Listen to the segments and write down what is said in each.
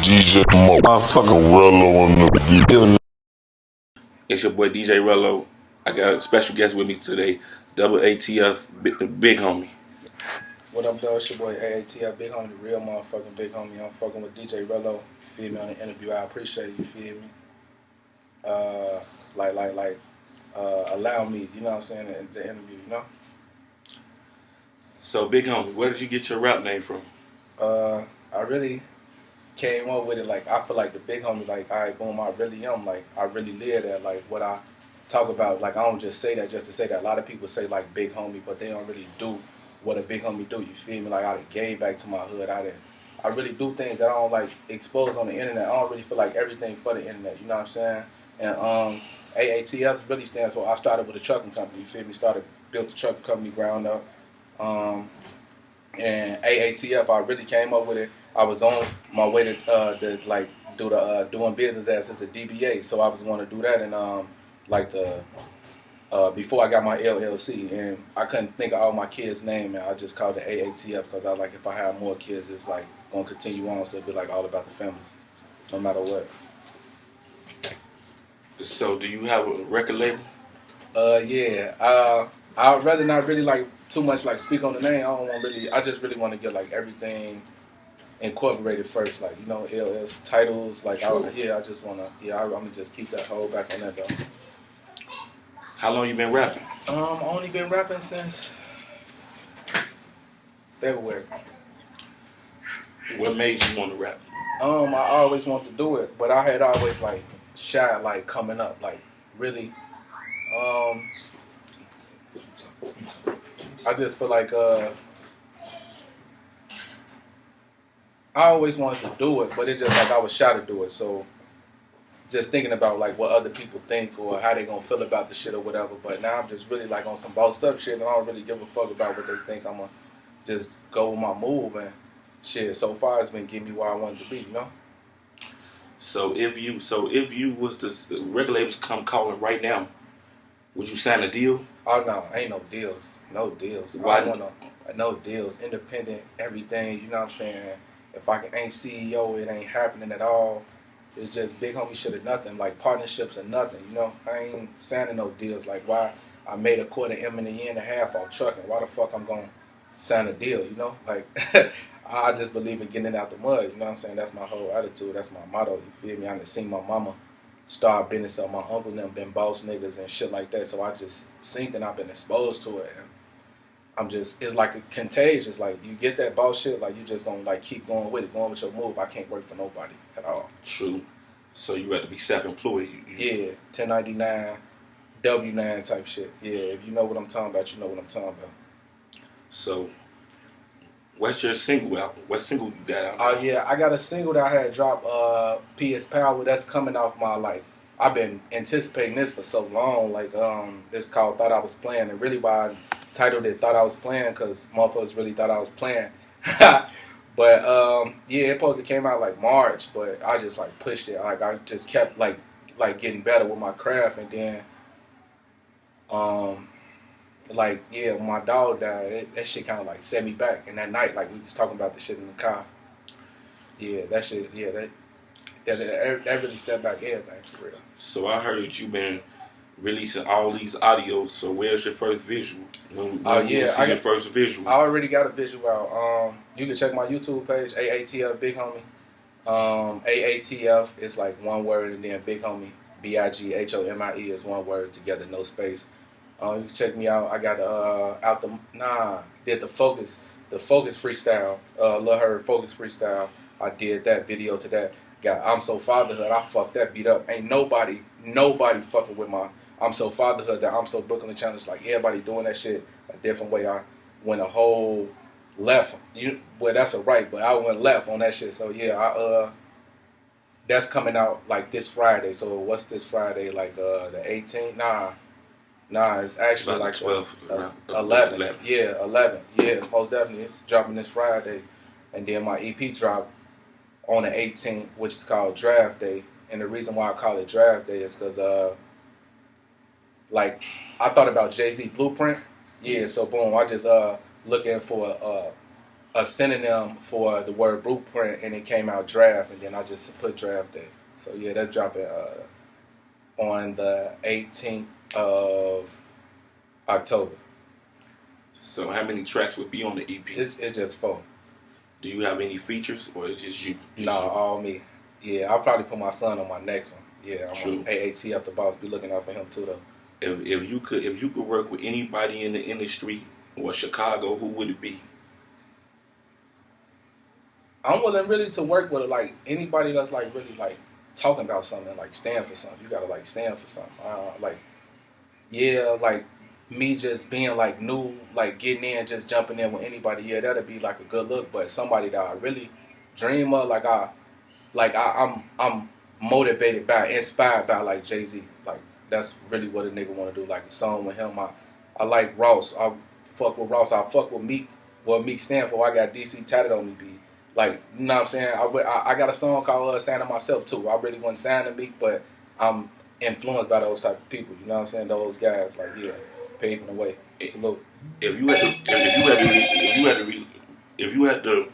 DJ motherfucking Rello on the beat. It's your boy DJ Rello. I got a special guest with me today, AATF BigHomie. What up, though? It's your boy AATF BigHomie, the real motherfucking BigHomie. I'm fucking with DJ Rello. You feel me on the interview? I appreciate you. Feel me? Allow me. You know what I'm saying? In the interview, you know. So BigHomie, where did you get your rap name from? I really came up with it like I feel like the big homie. Like, all right, boom, I really am. Like, I really live that. Like, what I talk about. Like, I don't just say that just to say that. A lot of people say like big homie, but they don't really do what a big homie do. You feel me? Like, I done gave back to my hood. I really do things that I don't like expose on the internet. I don't really feel like everything for the internet. You know what I'm saying? And AATF really stands for I started with a trucking company. You feel me? Built the trucking company ground up. And AATF, I really came up with it. I was on my way to do the doing business as a DBA, so I was going to do that and before I got my LLC, and I couldn't think of all my kids' name, and I just called it AATF because I like if I have more kids, it's like gonna continue on, so it'd be like all about the family, no matter what. So do you have a record label? Yeah. I'd rather not really like too much like speak on the name. I just really want to get like everything incorporated first, like, you know, LS titles, like I'm gonna just keep that whole back on that though. How long you been rapping? Only been rapping since February. What made you want to rap? I always wanted to do it, but I had always like shy like coming up, like really. I just feel like I always wanted to do it, but it's just like I was shy to do it. So just thinking about like what other people think or how they gonna feel about the shit or whatever. But now I'm just really like on some bossed up shit, and I don't really give a fuck about what they think. I'm gonna just go with my move, and shit. So far, it's been getting me where I wanted to be, you know. So if you was the record labels come calling right now, would you sign a deal? Oh no, ain't no deals. No deals. Why? I don't want no deals. Independent, everything. You know what I'm saying? If I ain't CEO, it ain't happening at all. It's just big homie shit or nothing. Like partnerships or nothing. You know, I ain't signing no deals. Like why I made $250,000 in a year and a half off trucking. Why the fuck I'm gonna sign a deal? You know, like I just believe in getting it out the mud. You know what I'm saying? That's my whole attitude. That's my motto. You feel me? I done seen my mama start business up. My uncle and them been boss niggas and shit like that. So I just seen and I've been exposed to it. And it's like a contagious. Like you get that boss shit, like you just gonna like keep going with it, going with your move. I can't work for nobody at all. True. So you have to be self-employed. Yeah, 1099, W9 type shit. Yeah, if you know what I'm talking about, you know what I'm talking about. So, what's your single out? What single you got out? Oh yeah, I got a single that I had dropped, PS Power. That's coming off my like. I've been anticipating this for so long. Like this called "Thought I Was Playing," and really why I titled it "Thought I Was Playing" because motherfuckers really thought I was playing. But yeah, it supposed to came out like March, but I just like pushed it. Like I just kept like getting better with my craft, and then like yeah, when my dog died, that shit kind of like set me back. And that night, like we was talking about the shit in the car. Yeah, that shit. Yeah, that really set back everything for real. So I heard you been releasing all these audios. So where's your first visual? When Yeah, see your first visual? I already got a visual out. You can check my YouTube page, AATF BigHomie. AATF is like one word, and then BigHomie, BIGHOMIE is one word together, no space. You can check me out. I got did the Focus freestyle, Lil Herb Focus freestyle. I did that video to that. Got I'm So Fatherhood. I fucked that beat up. Ain't nobody fucking with my I'm So Fatherhood. That I'm So Brooklyn challenge. Like everybody doing that shit a different way. I went a whole left. Well, that's a right, but I went left on that shit. So yeah, that's coming out like this Friday. So what's this Friday? Like the 18th? Nah, it's actually about like 12th, 11. Yeah, 11. Yeah, most definitely dropping this Friday, and then my EP drop on the 18th, which is called Draft Day. And the reason why I call it Draft Day is because like I thought about Jay-Z Blueprint. Yeah, so boom, I just looking for a synonym for the word blueprint, and it came out draft, and then I just put draft day. So yeah, that's dropping on the 18th of October. So how many tracks would be on the EP? It's just 4. Do you have any features, or it's just you? No, all me. Yeah, I'll probably put my son on my next one. Yeah, I'm True. on AATF the boss. Be looking out for him too, though. If you could work with anybody in the industry or Chicago, who would it be? I'm willing really to work with like anybody that's like really like talking about something, like stand for something. You gotta like stand for something. Like yeah, like me just being like new, like getting in, just jumping in with anybody. Yeah, that'd be like a good look. But somebody that I really dream of, I'm motivated by, inspired by, like Jay-Z. Like that's really what a nigga want to do. Like a song with him. I like Ross. I fuck with Ross. I fuck with Meek. What Meek stand for? I got DC tatted on me. Be like, you know what I'm saying? I got a song called "Signing Myself" too. I really wasn't signing Meek, but I'm influenced by those type of people. You know what I'm saying? Those guys. Like yeah, paving the way. Salute. If you had to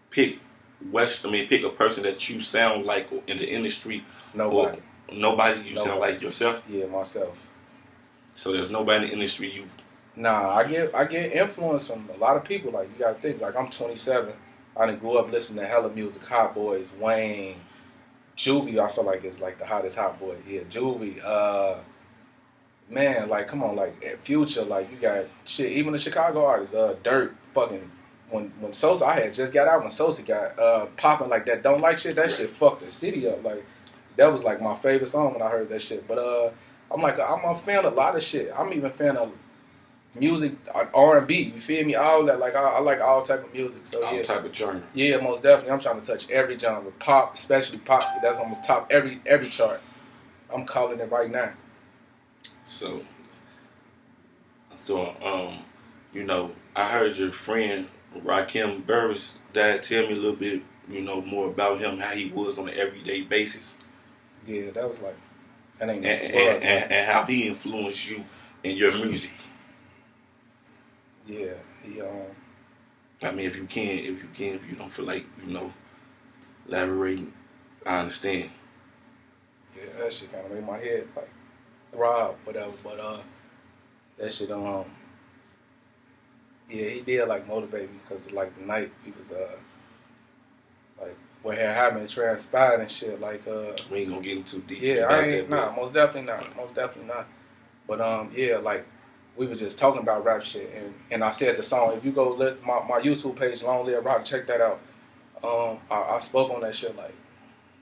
pick pick a person that you sound like in the industry. Nobody. Nobody. Sound like yourself. Yeah, myself. So there's nobody in the industry you've. Nah, I get influence from a lot of people. Like you gotta think. Like I'm 27. I done grew up listening to hella music. Hot Boys, Wayne, Juvie. I feel like it's like the hottest hot boy. Yeah, Juvie. Man, like come on, like Future. Like you got shit. Even the Chicago artists. Dirt. Fucking. When Sosa, I had just got out when Sosa got popping like that. Don't like shit. That shit fucked the city up. Like that was like my favorite song when I heard that shit. But I'm a fan of a lot of shit. I'm even a fan of music, R&B. You feel me? All that. Like I like all type of music. So all type of genre. Yeah, most definitely. I'm trying to touch every genre. Pop, especially pop. That's on the top every chart. I'm calling it right now. So I heard your friend Rakim Burris dad tell me a little bit, more about him, how he was on an everyday basis. Yeah, that was like, that ain't and how he influenced you in your music. Yeah, he if you don't feel like elaborating, I understand. Yeah, that shit kind of made my head like throb, whatever. But that shit yeah, he did like motivate me because like the night he was like what had happened transpired and shit. Like we ain't gonna get into deep. Yeah, I ain't most definitely not. But yeah, like we was just talking about rap shit, and I said the song. If you go let my YouTube page, Long Live Rock, check that out. I spoke on that shit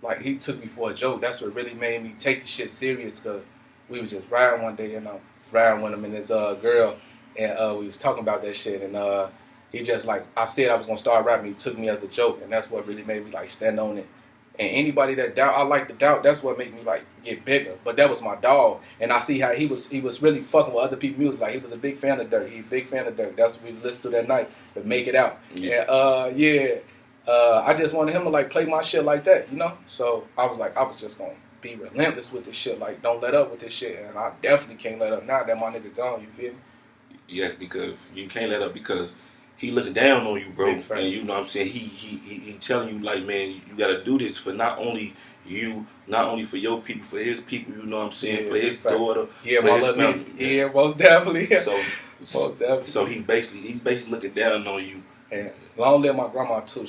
like he took me for a joke. That's what really made me take the shit serious because we was just riding one day and I'm riding with him and his girl. And we was talking about that shit, and he just like I said I was gonna start rapping. He took me as a joke, and that's what really made me like stand on it. And anybody that doubt, I like to doubt. That's what made me like get bigger. But that was my dog, and I see how he was really fucking with other people's music. Like he was a big fan of Dirt. He a big fan of Dirt. That's what we listened to that night. But make it out. Yeah. And I just wanted him to like play my shit like that, So I was just gonna be relentless with this shit. Like don't let up with this shit, and I definitely can't let up now that my nigga gone. You feel me? Yes, because you can't let up because he looking down on you, bro. And you know what I'm saying? He telling you like, man, you gotta do this for not only you, not only for your people, for his people, you know what I'm saying, for his daughter, yeah, for his family. Yeah, most definitely. Most definitely. So he's basically looking down on you. And long live my grandma too.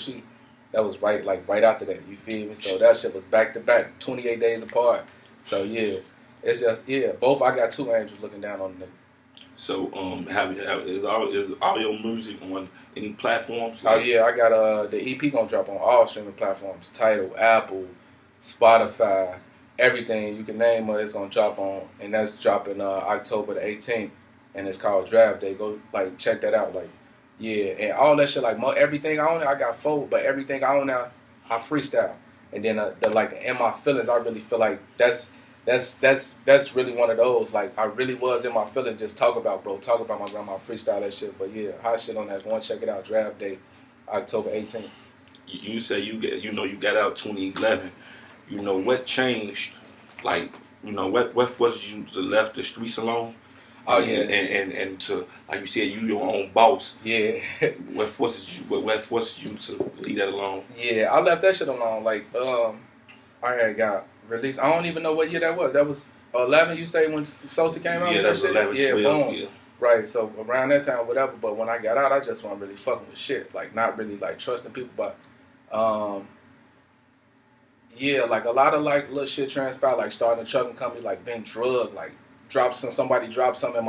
That was right after that. You feel me? So that shit was back to back, 28 days apart. So yeah, it's just both. I got two angels looking down on the nigga. So, is all your music on any platforms? Oh yeah, I got the EP gonna drop on all streaming platforms: Tidal, Apple, Spotify, everything you can name it. It's gonna drop on, and that's dropping October the 18th, and it's called Draft Day. Go check that out. And all that shit. Everything I own, I got 4, but everything I own now, I freestyle. And then in my feelings, I really feel like that's really one of those. Like I really was in my feelings, just talk about my grandma, freestyle that shit. But yeah, hot shit on that. Go and check it out. Draft Day, October 18th. You say you got out 2011. What changed? What forced you to left the streets alone? Oh yeah, and to, like you said, you your own boss. Yeah. What forces you? What forces you to leave that alone? Yeah, I left that shit alone. Like, I had got released. I don't even know what year that was. That was 11. You say when Sosa came out? Yeah, With that was shit? 11, Yeah, 12. boom. Yeah. Right. So around that time, whatever. But when I got out, I just wasn't really fucking with shit. Like, not really like trusting people. But, yeah, like a lot of like little shit transpired. Like starting a trucking company, like being drugged, like somebody dropped something in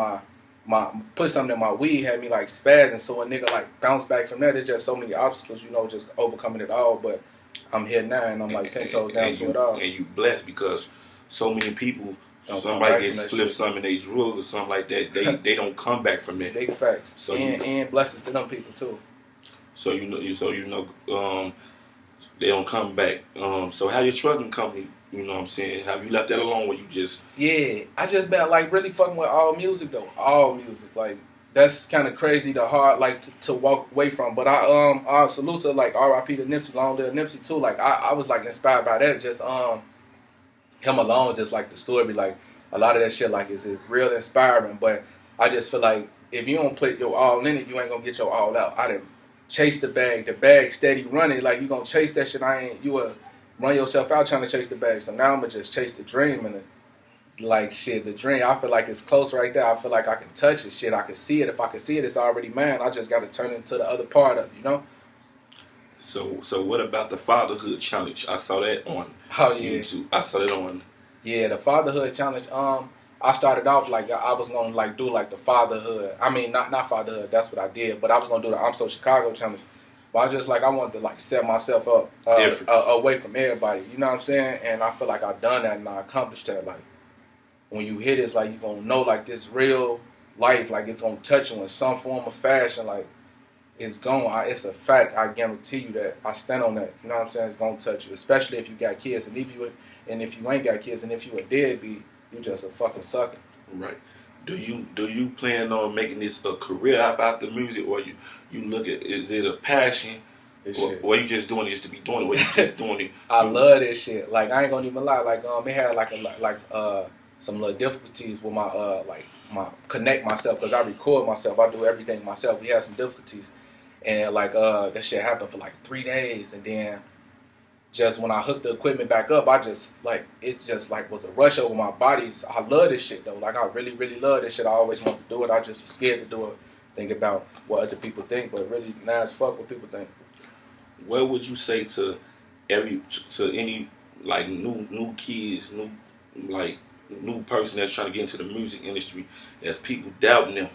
my put something in my weed, had me like spazzing. So a nigga like bounced back from that. There's just so many obstacles, you know, just overcoming it all. But I'm here now, and I'm like 10 toes down to it all. And you blessed because so many people, Don't somebody gets slipped something in their drug or something like that, they don't come back from that. Big facts. So and blessings to them people too. So they don't come back. So how your trucking company, you know what I'm saying? Have you left that alone, or you just? Yeah, I just been like really fucking with all music though. All music, like that's kind of crazy to hard like to walk away from. But I salute to like R.I.P. to Nipsey, long live Nipsey too. Like I was like inspired by that. Just him alone, just like the story, like a lot of that shit, like is real inspiring. But I just feel like if you don't put your all in it, you ain't gonna get your all out. I didn't chase the bag steady running. Like you gonna chase that shit. You will run yourself out trying to chase the bag. So now I'm gonna just chase the dream and like shit. The dream, I feel like it's close right there. I feel like I can touch it. Shit, I can see it. If I can see it, it's already mine. I just gotta turn it into the other part of it, you know. So what about the fatherhood challenge? I saw that on YouTube. I saw that on. Yeah, the fatherhood challenge. I started off like I was gonna like do like the fatherhood. I mean, not fatherhood. That's what I did. But I was gonna do the I'm So Chicago challenge. But I wanted to like set myself up away from everybody. You know what I'm saying? And I feel like I've done that and I accomplished that. Like when you hit it, it's like you gonna know like this real life. Like it's gonna touch you in some form of fashion. Like it's it's a fact. I guarantee you that. I stand on that. You know what I'm saying? It's gonna touch you, especially if you got kids. And if you ain't got kids, and if you a deadbeat, you just a fucking sucker. Right. Do you plan on making this a career about the music, or you look at, is it a passion, or you just doing it just to be doing it, or you just doing it? I love this shit. Like I ain't gonna even lie. Like it had like some little difficulties with my my connect myself because I record myself. I do everything myself. We had some difficulties, and like that shit happened for like 3 days, and then. Just when I hooked the equipment back up, I just like it just like was a rush over my body. So I love this shit though. Like I really, really love this shit. I always wanted to do it. I just was scared to do it. Think about what other people think, but really now it's fuck what people think. What would you say to any like new kids, new person that's trying to get into the music industry, as people doubting them?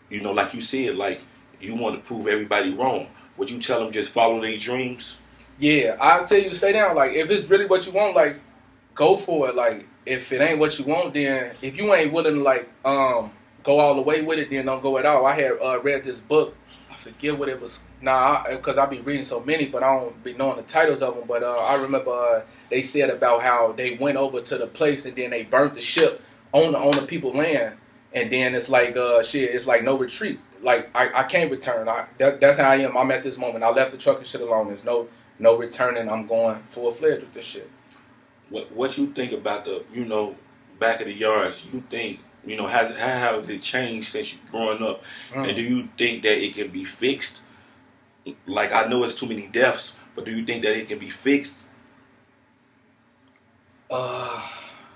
You know, like you said, like you want to prove everybody wrong. Would you tell them just follow their dreams? Yeah, I'll tell you to stay down. Like, if it's really what you want, like, go for it. Like, if it ain't what you want, then if you ain't willing to, like, go all the way with it, then don't go at all. I had read this book. I forget what it was. Because I be reading so many, but I don't be knowing the titles of them. But I remember they said about how they went over to the place and then they burnt the ship on the people's land. And then it's like, it's like no retreat. Like, I can't return. That's how I am. I'm at this moment. I left the trucking shit alone. There's no returning. I'm going full-fledged with this shit. What you think about the, back of the yards? You think, how has it changed since you growing up? And do you think that it can be fixed? Like, I know it's too many deaths, but do you think that it can be fixed?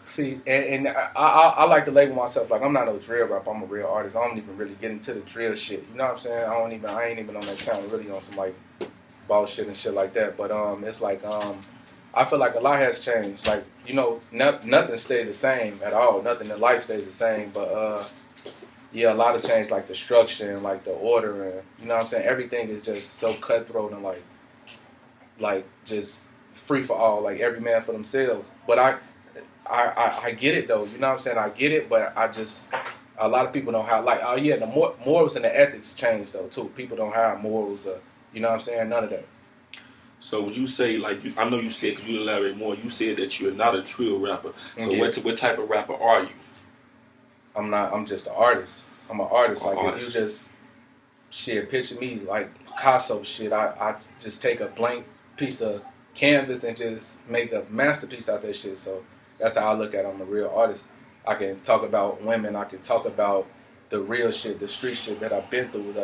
See, and I like to label myself like I'm not no drill rapper. I'm a real artist. I don't even really get into the drill shit. You know what I'm saying? I ain't even on that time really on some like bullshit and shit like that. But it's like I feel like a lot has changed. Like nothing stays the same at all. Nothing in life stays the same. But yeah, a lot of change, like the structure and like the order, and you know what I'm saying. Everything is just so cutthroat and like just free for all. Like every man for themselves. But I get it though. You know what I'm saying. I get it, but a lot of people don't have the morals and the ethics change though too. People don't have morals. You know what I'm saying? None of that. So would you say, like, I know you said, because you elaborate more, you said that you're not a drill rapper. So what type of rapper are you? I'm just an artist. I'm an artist. If you just, picture me like Picasso shit. I just take a blank piece of canvas and just make a masterpiece out that shit. So that's how I look at it. I'm a real artist. I can talk about women. I can talk about the real shit, the street shit that I've been through,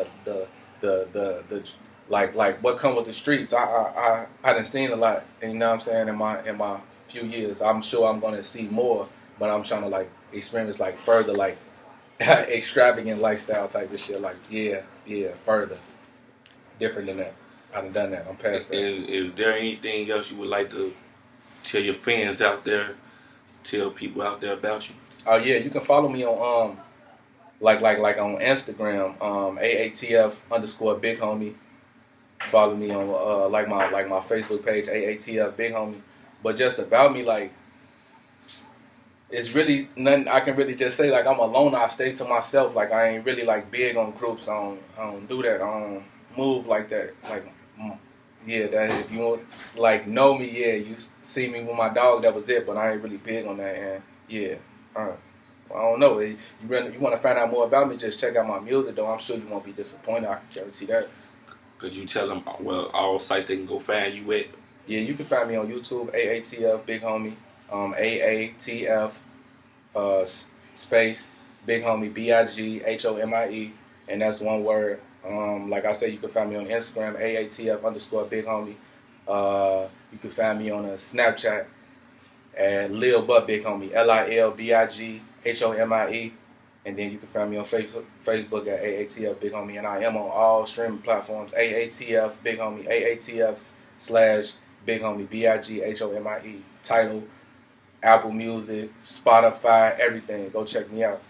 the like what come with the streets. I done seen a lot, you know what I'm saying, in my few years. I'm sure I'm gonna see more, but I'm trying to like experience like further like extravagant lifestyle type of shit. Like yeah, further different than that. I done that. I'm past that. Is there anything else you would like to tell your fans out there, tell people out there about you? Oh yeah, you can follow me on like on Instagram, AATF _BigHomie. Follow me on like my Facebook page, AATF BigHomie. But just about me, like it's really nothing I can really just say. Like I'm a loner. I stay to myself. Like I ain't really like big on groups. I don't do that. I don't move like that. Like yeah, that if you want like know me, yeah, you see me with my dog. That was it. But I ain't really big on that. And yeah, I don't know. You want to find out more about me? Just check out my music, though. I'm sure you won't be disappointed. I can guarantee that. Could you tell them all sites they can go find you at? Yeah, you can find me on YouTube, AATF BigHomie, AATF space BigHomie BigHomie, and that's one word. Like I said, you can find me on Instagram, AATF _BigHomie. You can find me on a Snapchat at Lil But BigHomie, LILBIGHOMIE. And then you can find me on Facebook at AATF BigHomie, and I am on all streaming platforms, AATF BigHomie, AATF/BigHomie, BIGHOMIE. Tidal, Apple Music, Spotify, everything. Go check me out.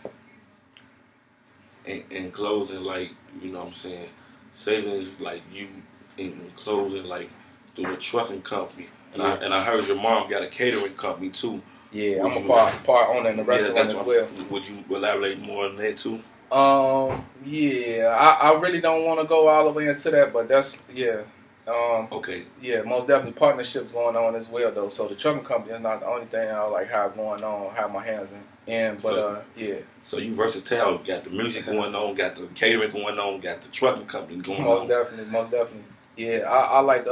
In closing, like, you know what I'm saying, savings, like, you, in closing, like, through the trucking company. And I heard your mom got a catering company, too. Yeah, I'm a part owner in the restaurant as well. Would you elaborate more on that too? Yeah, I really don't want to go all the way into that, but that's yeah. Okay. Yeah, most definitely partnerships going on as well though. So the trucking company is not the only thing I like have going on, have my hands in. But yeah. So you versatile. You got the music going on, got the catering going on, got the trucking company going most on. Most definitely. Yeah, I like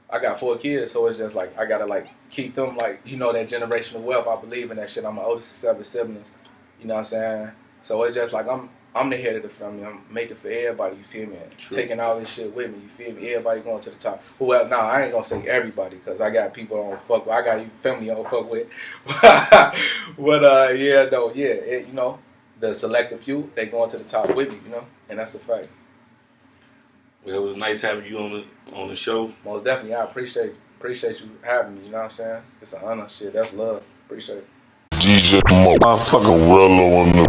I got 4 kids, so it's just like I gotta like keep them like, you know, that generational wealth. I believe in that shit. I'm the oldest of 7 siblings. You know what I'm saying? So it's just like I'm the head of the family. I'm making for everybody. You feel me? True. Taking all this shit with me. You feel me? Everybody going to the top. Well, nah, I ain't gonna say everybody because I got people I don't fuck with. I got even family I don't fuck with. But yeah, though, yeah, you know, the selective few, they going to the top with me. You know, and that's a fact. Well, it was nice having you on the show. Most definitely, I appreciate you having me. You know what I'm saying? It's an honor. Shit, that's love. Appreciate it. DJ motherfucking Rello on the